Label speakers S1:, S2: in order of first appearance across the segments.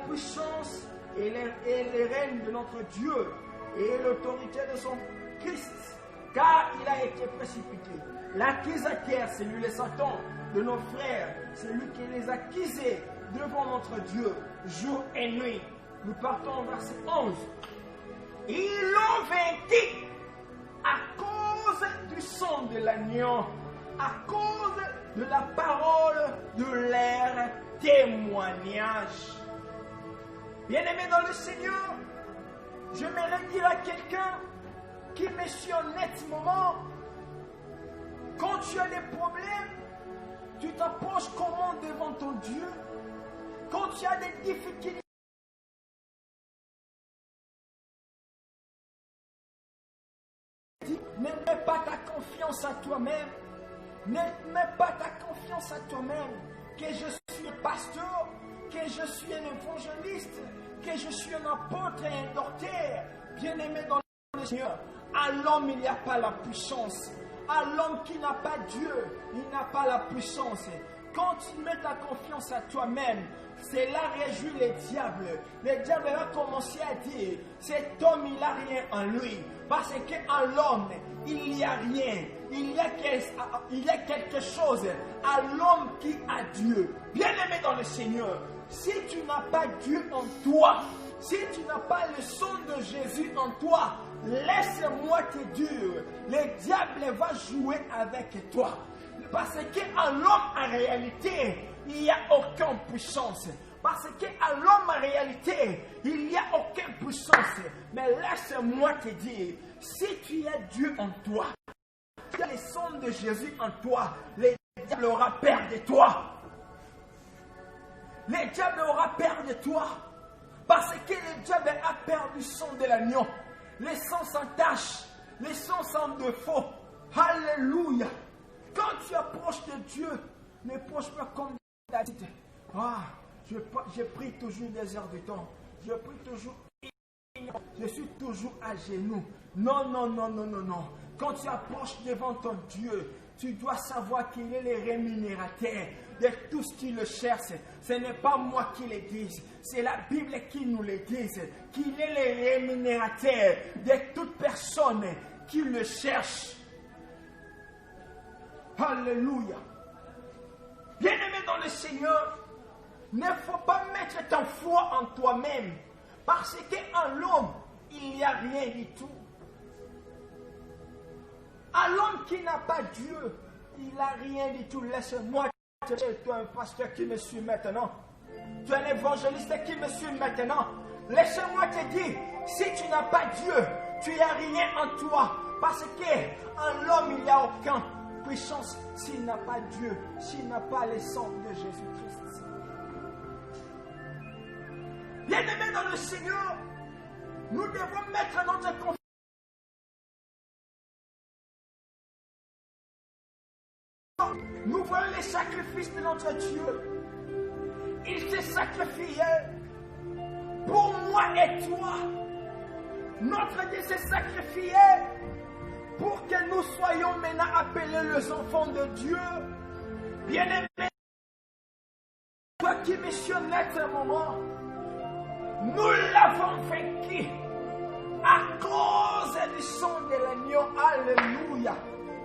S1: puissance et les règnes de notre Dieu et l'autorité de son Christ, car il a été précipité. L'accusateur, c'est lui le Satan de nos frères, c'est lui qui les accusait devant notre Dieu, jour et nuit. Nous partons au verset 11. Ils l'ont vaincu à cause du sang de l'agneau, à cause de la parole de leur témoignage. Bien-aimé dans le Seigneur, j'aimerais dire à quelqu'un qui me suit en net moment, quand tu as des problèmes, tu t'approches comment devant ton Dieu? Quand tu as des difficultés, ne mets pas ta confiance à toi-même. Ne mets pas ta confiance à toi-même. Que je suis pasteur, que je suis un évangéliste, que je suis un apôtre et un docteur. Bien-aimé dans le Seigneur, à l'homme il n'y a pas la puissance. À l'homme qui n'a pas Dieu, il n'a pas la puissance. Quand tu mets ta confiance à toi-même, c'est là réjouit les diables. Le diable va commencer à dire, cet homme il n'a rien en lui. Parce qu'en l'homme, il n'y a rien. Il y a quelque chose à l'homme qui a Dieu. Bien-aimé dans le Seigneur, si tu n'as pas Dieu en toi, si tu n'as pas le sang de Jésus en toi, laisse-moi te dire, le diable va jouer avec toi. Parce qu'en l'homme, en réalité, il n'y a aucune puissance. Parce qu'à l'homme, en réalité, il n'y a aucune puissance. Mais laisse-moi te dire, si tu as Dieu en toi, tu as le sang de Jésus en toi, le diable aura peur de toi. Le diable aura peur de toi. Parce que le diable a peur du sang de l'agneau. Le sang sans tache, le sang sans défaut. Alléluia. Quand tu approches de Dieu, ne approche pas comme David. Je prie toujours des heures de temps. Je prie toujours. Je suis toujours à genoux. Non, non, non, non, non, non. Quand tu approches devant ton Dieu, tu dois savoir qu'il est le rémunérateur de tout ce qui le cherche. Ce n'est pas moi qui le dis, c'est la Bible qui nous le dit. Qu'il est le rémunérateur de toute personne qui le cherche. Alléluia. Bien-aimé dans le Seigneur, ne faut pas mettre ta foi en toi-même. Parce qu'en l'homme, il n'y a rien du tout. À l'homme qui n'a pas Dieu, il n'a rien du tout. Laisse-moi te dire, toi un pasteur qui me suit maintenant. Tu es un évangéliste qui me suit maintenant. Laisse-moi te dire, si tu n'as pas Dieu, tu n'as rien en toi. Parce qu'en l'homme, il n'y a aucune puissance s'il n'a pas Dieu, s'il n'a pas le sang de Jésus-Christ. Bien-aimés dans le Seigneur, nous devons mettre notre confiance. Nous voyons les sacrifices de notre Dieu. Il s'est sacrifié pour moi et toi. Notre Dieu s'est sacrifié pour que nous soyons maintenant appelés les enfants de Dieu. Bien-aimés, toi qui me suis honnête un moment, nous l'avons vaincu à cause du sang de l'agneau. Alléluia.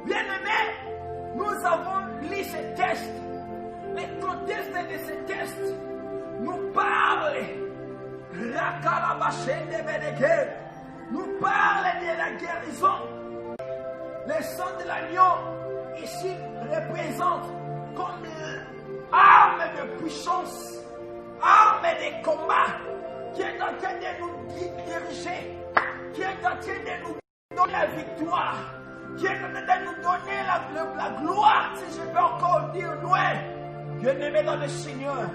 S1: Bien-aimés, nous avons lu ce texte. Le contexte de ce texte nous parle nous parle de la guérison. Le sang de l'agneau ici représente comme arme de puissance, arme de combat qui est en train de nous diriger, qui est en train de nous donner la victoire, qui est en train de nous donner la gloire, si je peux encore dire loin. Bien-aimé dans le Seigneur,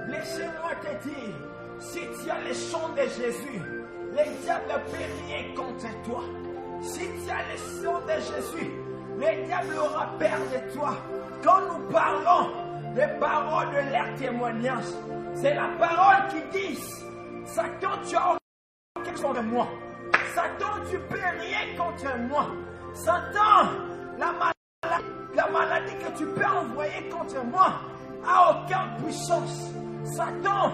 S1: laissez-moi te dire, si tu as le sang de Jésus, les diables ne peuvent rien contre toi. Si tu as le sang de Jésus, les diables aura peur de toi. Quand nous parlons des paroles de leur témoignage, c'est la parole qui dit, Satan, tu as quelque chose de moi. Satan, tu peux rien contre moi. Satan, la maladie que tu peux envoyer contre moi a aucune puissance. Satan,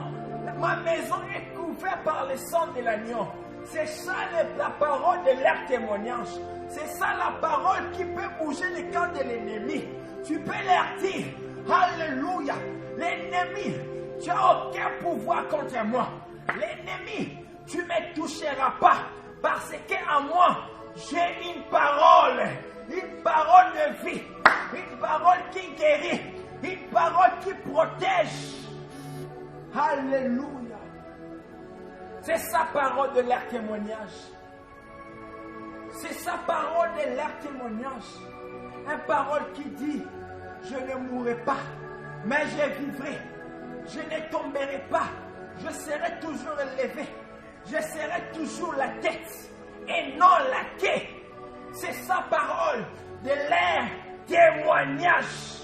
S1: ma maison est couverte par le sang de l'agneau. C'est ça la parole de leur témoignage. C'est ça la parole qui peut bouger le camp de l'ennemi. Tu peux leur dire, alléluia, l'ennemi, tu n'as aucun pouvoir contre moi. L'ennemi, tu ne me toucheras pas parce qu'en moi, j'ai une parole de vie, une parole qui guérit, une parole qui protège. Alléluia. C'est sa parole de leur témoignage. C'est sa parole de leur témoignage. Une parole qui dit, je ne mourrai pas, mais je vivrai. Je ne tomberai pas. Je serai toujours élevé. Je serai toujours la tête et non la queue. C'est sa parole de leur témoignage.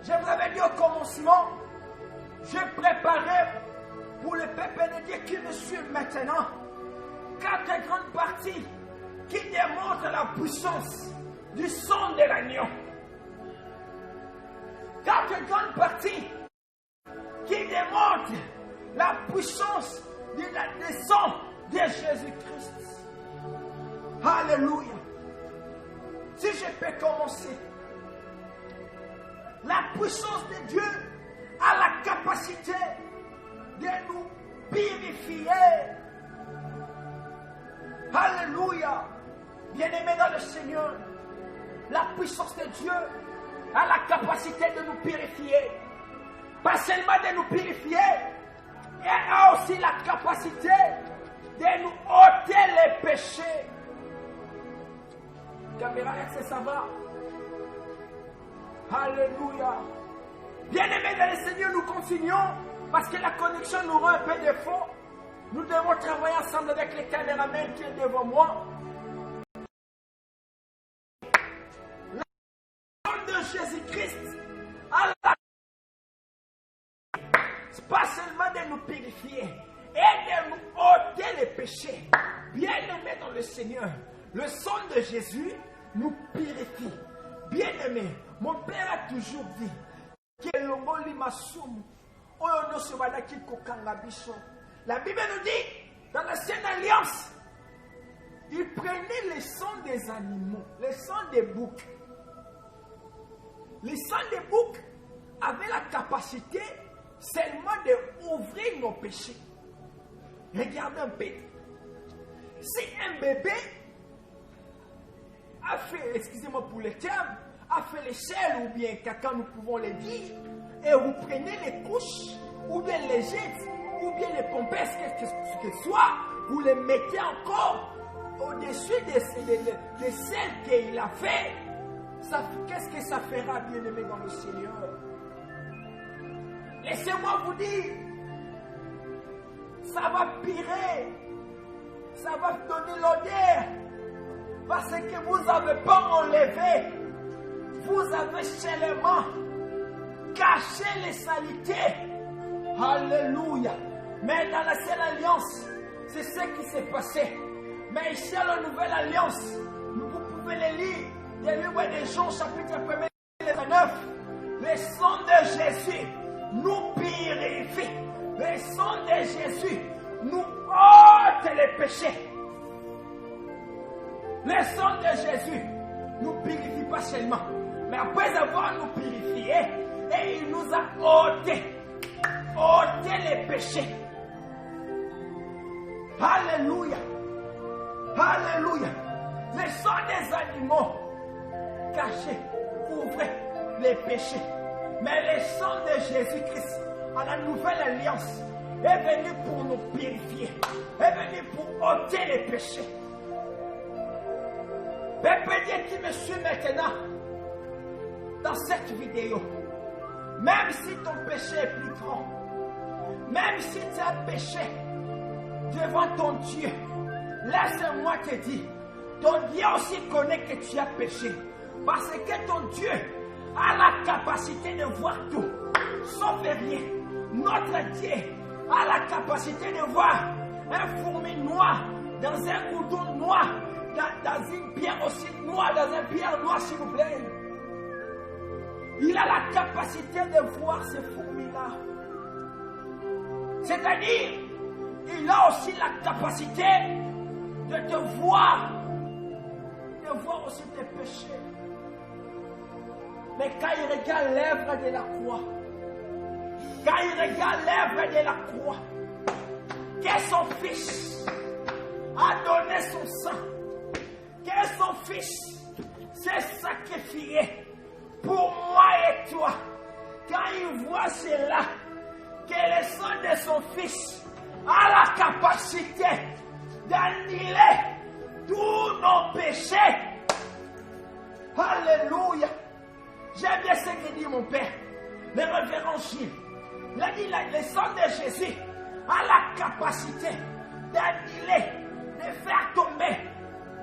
S1: Je vous avais dit au commencement, je préparais pour le peuple de Dieu qui me suit maintenant 4 grandes parties qui démontrent la puissance du sang de l'agneau. 4 grandes parties qui démontrent la puissance du sang de Jésus-Christ. Alléluia. Si je peux commencer, la puissance de Dieu a la capacité de nous purifier. Alléluia. Bien-aimés dans le Seigneur, la puissance de Dieu a la capacité de nous purifier. Pas seulement de nous purifier, elle a aussi la capacité de nous ôter les péchés. Caméra, est-ce que ça va? Alléluia. Bien-aimés dans le Seigneur, nous continuons parce que la connexion nous rend un peu défaut. Nous devons travailler ensemble avec les caméramans qui est devant moi. La parole de Jésus-Christ a la pas seulement de nous purifier et de nous ôter les péchés. Bien-aimés dans le Seigneur, le sang de Jésus nous purifie. Bien-aimés, mon Père a toujours dit que l'ongoli masumu oyo nyonso badaki kokanga biso. La Bible nous dit dans l'ancienne alliance, il prenait le sang des animaux, le sang des boucs. Le sang des boucs avait la capacité seulement d'ouvrir nos péchés. Regardez un peu. Si un bébé a fait, excusez-moi pour le terme, a fait l'échelle ou bien caca, nous pouvons le dire, et vous prenez les couches, ou bien les jettes, ou bien les pompes, ce que soit, vous les mettez encore au-dessus de celles qu'il a fait, qu'est-ce que ça fera, bien-aimé dans le Seigneur? Laissez-moi vous dire, ça va pirer, ça va donner l'odeur, parce que vous n'avez pas enlevé, vous avez seulement caché les saletés. Alléluia. Mais dans la seule alliance, c'est ce qui s'est passé. Mais ici, dans la nouvelle alliance, vous pouvez le lire. Il y a eu des Jean chapitre 1, verset 9. Le sang de Jésus nous purifie. Le sang de Jésus nous ôte les péchés. Le sang de Jésus nous purifie pas seulement, mais après avoir nous purifié, et il nous a ôté les péchés. Alléluia. Alléluia. Le sang des animaux cachés couvrait les péchés. Mais le sang de Jésus-Christ, à la nouvelle alliance, est venu pour nous purifier, est venu pour ôter les péchés. Peuple Dieu qui me suit maintenant dans cette vidéo, même si ton péché est plus grand, même si tu as péché devant ton Dieu, laisse-moi te dire, ton Dieu aussi connaît que tu as péché, parce que ton Dieu a la capacité de voir tout, sauf rien. Notre Dieu a la capacité de voir un fourmi noir dans un coudon noir, dans une pierre aussi noire, dans un pierre noir, s'il vous plaît. Il a la capacité de voir ces fourmis-là. C'est-à-dire, il a aussi la capacité de te voir, aussi tes péchés. Mais quand il regarde l'œuvre de la croix, que son fils a donné son sang, que son fils s'est sacrifié pour moi et toi, quand il voit cela, que le sang de son fils a la capacité d'annuler tous nos péchés. Alléluia. J'aime bien ce que dit mon père, le révérend Gilles. Il a dit le sang de Jésus a la capacité d'annuler, de faire tomber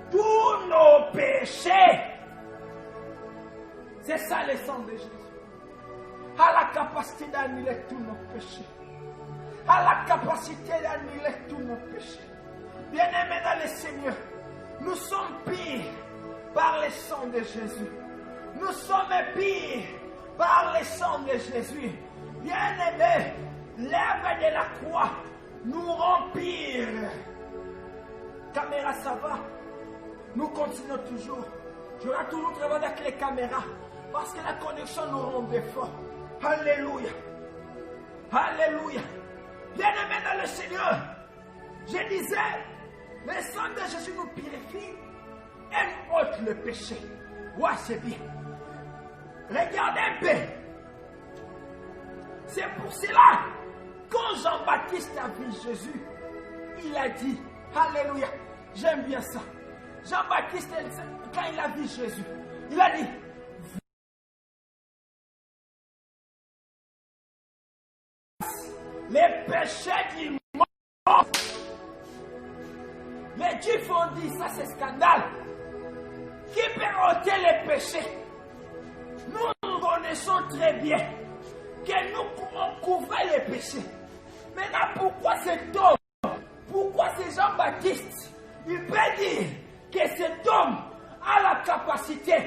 S1: tous nos péchés. C'est ça le sang de Jésus. A la capacité d'annuler tous nos péchés. A la capacité d'annuler tous nos péchés. Bien-aimés dans le Seigneur, nous sommes pires par le sang de Jésus. Nous sommes pires par le sang de Jésus. Bien-aimés, l'œuvre de la croix nous rend pires. Caméra, ça va? Nous continuons toujours. Je vais toujours travailler avec les caméras parce que la connexion nous rend défaut. Alléluia. Alléluia. Bien-aimés dans le Seigneur, je disais, le sang de Jésus nous purifie et nous ôte le péché. Ouais, c'est bien. Regardez un peu. C'est pour cela, quand Jean-Baptiste a vu Jésus, il a dit, Alléluia, j'aime bien ça. Jean-Baptiste, quand il a vu Jésus, il a dit, les péchés du monde. Les Juifs ont dit, ça c'est scandale. Qui peut ôter les péchés? Nous connaissons très bien que nous couvrait les péchés. Maintenant, pourquoi cet homme, pourquoi c'est Jean-Baptiste, il peut dire que cet homme a la capacité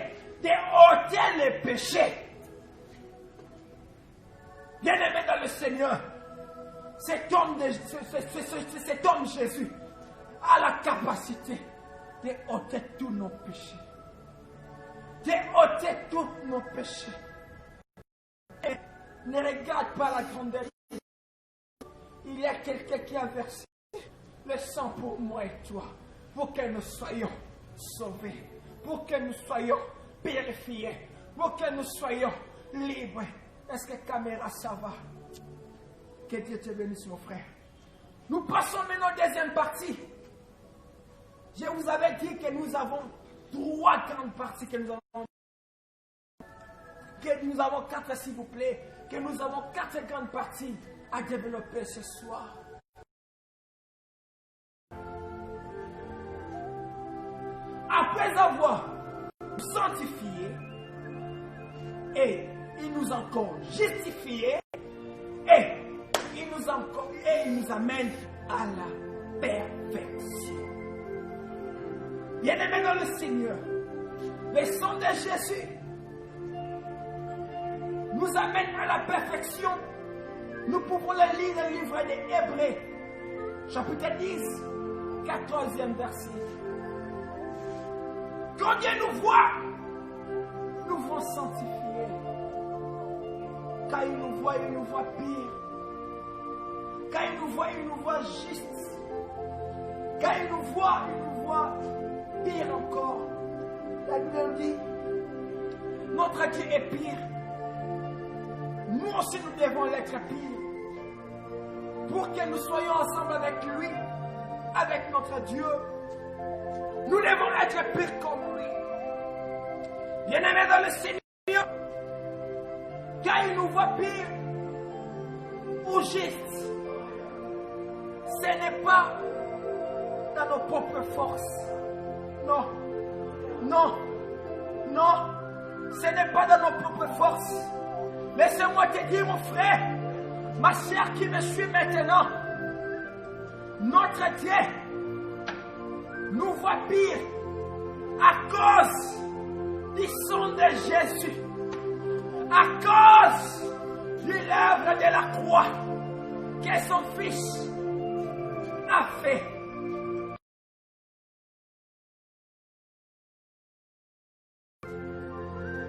S1: de ôter les péchés? Bien-aimé dans le Seigneur, cet homme Jésus a la capacité de ôter tous nos péchés. De ôter tous nos péchés. Et ne regarde pas la grandeur. Il y a quelqu'un qui a versé le sang pour moi et toi, pour que nous soyons sauvés, pour que nous soyons purifiés, pour que nous soyons libres. Est-ce que caméra ça va? Que Dieu te bénisse, mon frère. Nous passons maintenant à la deuxième partie. Je vous avais dit que nous avons 3 grandes parties que nous avons. Que nous avons 4, s'il vous plaît. Que nous avons 4 grandes parties à développer ce soir. Après avoir sanctifié, et il nous a encore justifié, et il nous amène à la perfection. Bien-aimés dans le Seigneur, le sang de Jésus nous amène à la perfection. Nous pouvons le lire dans le livre des Hébreux, chapitre 10, 14e verset. Quand Dieu nous voit, nous voulons sanctifier. Quand il nous voit pire. Quand il nous voit juste. Quand il nous voit pire encore. La Bible dit, notre Dieu est pire. Nous aussi nous devons l'être pire. Pour que nous soyons ensemble avec lui, avec notre Dieu. Nous devons être pire comme lui. Bien-aimés dans le Seigneur, quand il nous voit pire ou juste, ce n'est pas dans nos propres forces. Non, non, non, ce n'est pas dans nos propres forces. Laissez-moi te dire, mon frère, ma soeur qui me suit maintenant, notre Dieu nous voit pire à cause du sang de Jésus, à cause de l'œuvre de la croix, que que son Fils a fait.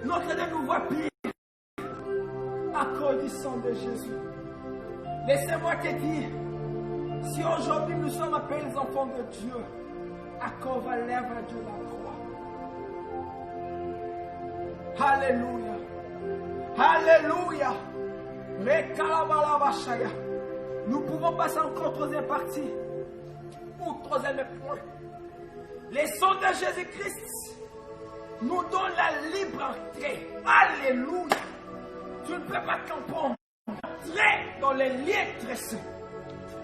S1: Notre Dieu nous voit pire à cause du sang de Jésus. Laissez-moi te dire, si aujourd'hui nous sommes appelés les enfants de Dieu, à cause de l'œuvre de la croix. Alléluia. Alléluia. Nous pouvons passer encore au troisième partie. Ou troisième point. Les sangs de Jésus-Christ nous donnent la libre entrée. Alléluia. Tu ne peux pas comprendre. Entrer dans les lieux très saints.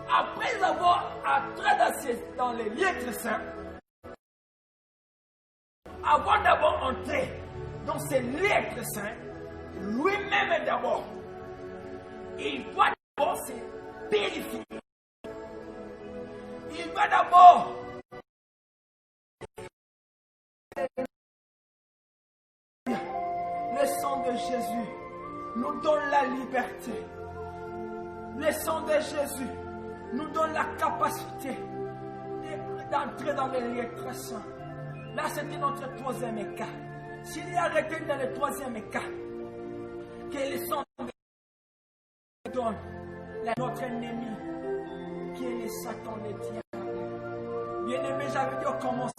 S1: Après avoir entré dans les lieux très saints, avant d'avoir entré dans ces lieux très saints, lui-même d'abord, il doit d'abord se purifier. Il va d'abord le sang de Jésus nous donne la liberté. Le sang de Jésus nous donne la capacité d'entrer dans les lieux très saints. Là, c'était notre troisième cas. S'il y a arrêté dans le troisième cas, que le sang de Jésus donne notre ennemi, qui est le Satan, le diable. Bien-aimé, j'avais dit au commencement.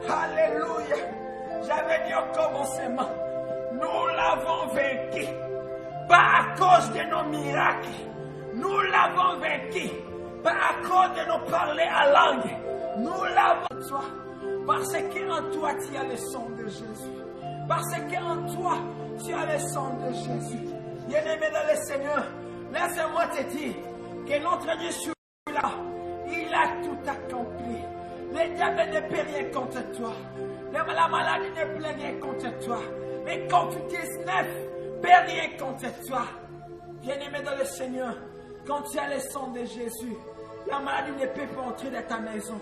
S1: Alléluia. J'avais dit au commencement, nous l'avons vaincu. Pas à cause de nos miracles. Nous l'avons vaincu. Pas à cause de nos parler à langue. Nous l'avons toi. Parce qu'en toi, tu as le sang de Jésus. Parce qu'en toi, tu as le sang de Jésus. Bien-aimé dans le Seigneur, laisse-moi te dire que notre Dieu est là. Il a tout accompli. Le diable ne peut rien contre toi. La maladie ne peut rien contre toi. Mais COVID-19 peut rien contre toi. Bien-aimé dans le Seigneur, quand tu as le sang de Jésus, la maladie ne peut pas entrer dans ta maison.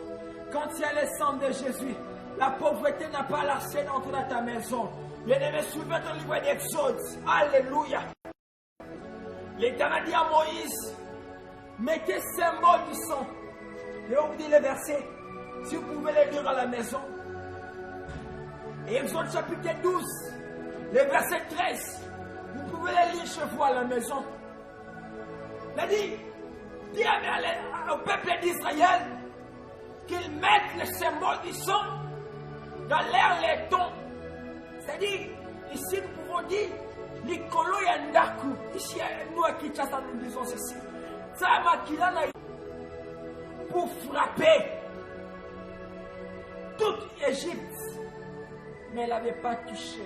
S1: Quand tu as le sang de Jésus, la pauvreté n'a pas l'accès d'entrer dans ta maison. Bien-aimé, souviens ton livre d'Exode. Alléluia. L'Éternel dit à Moïse, mettez symbole du sang. Et on vous dit le verset, si vous pouvez les lire à la maison. Et Exode chapitre 12, le verset 13. Vous pouvez les lire chez vous à la maison. Il a dit, dis au peuple d'Israël qu'ils mettent le symbole du sang dans l'air laiton. C'est-à-dire, ici nous pouvons dire, Nikolo Yandaku. Ici, nous à Kinshasa, nous disons ceci. Ça m'a pour frapper toute l'Égypte. Mais elle n'avait pas touché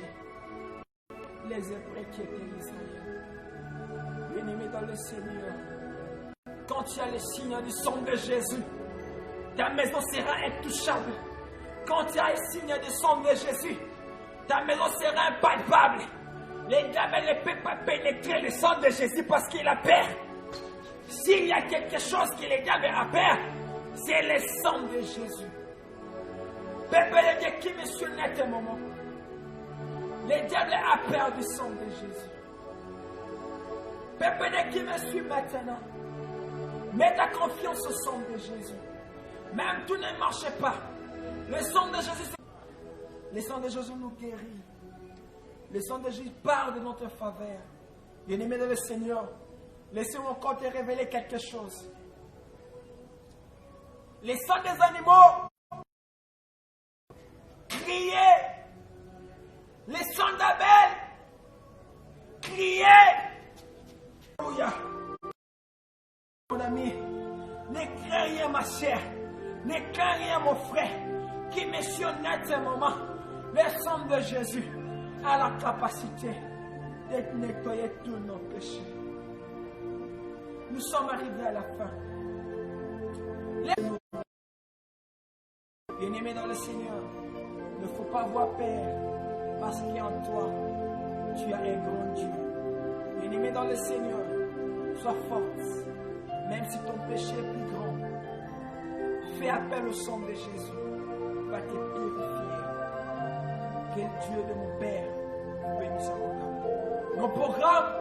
S1: les Hébreux qui étaient Israël. Bien-aimé dans le Seigneur, quand tu as le signe du sang de Jésus, ta maison sera intouchable. Quand tu as le signe du sang de Jésus, ta maison sera impalpable. Les diables ne peuvent pas pénétrer le sang de Jésus parce qu'il a peur. S'il y a quelque chose que les diables a peur, c'est le sang de Jésus. Peuple de Dieu qui me suit à un moment. Le diable a peur du sang de Jésus. Peuple de Dieu qui me suit maintenant. Mets ta confiance au sang de Jésus. Même tout ne marche pas. Le sang de Jésus, le sang de Jésus nous guérit. Le sang de Jésus parle de notre faveur. Bien-aimé de le Seigneur, laissez-moi encore te révéler quelque chose. Les sangs des animaux criaient. Les sangs d'Abel criaient. Alléluia. Mon ami, ne crains rien ma chère, ne crains rien mon frère, qui me suit à ce moment. Le sang de Jésus a la capacité de nettoyer tous nos péchés. Nous sommes arrivés à la fin. Bien-aimés dans le Seigneur, il ne faut pas avoir peur, parce qu'en toi, tu as un grand Dieu. Bien-aimé dans le Seigneur, sois forte, même si ton péché est plus grand. Fais appel au sang de Jésus, va te purifier. Quel Dieu de mon Père bénisse son nom. Nos programmes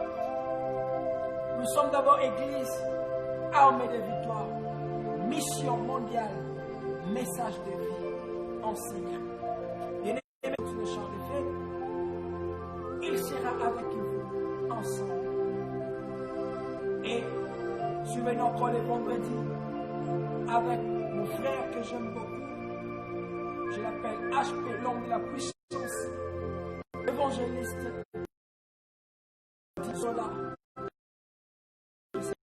S1: Nous sommes d'abord Église, armée de victoire, mission mondiale, message de vie en secret. Bien-aimés, sur le champ de fête, il sera avec vous ensemble. Et suivez-nous encore le vendredi avec mon frère que j'aime beaucoup. Je l'appelle HP, l'homme de la puissance, évangéliste. Zola.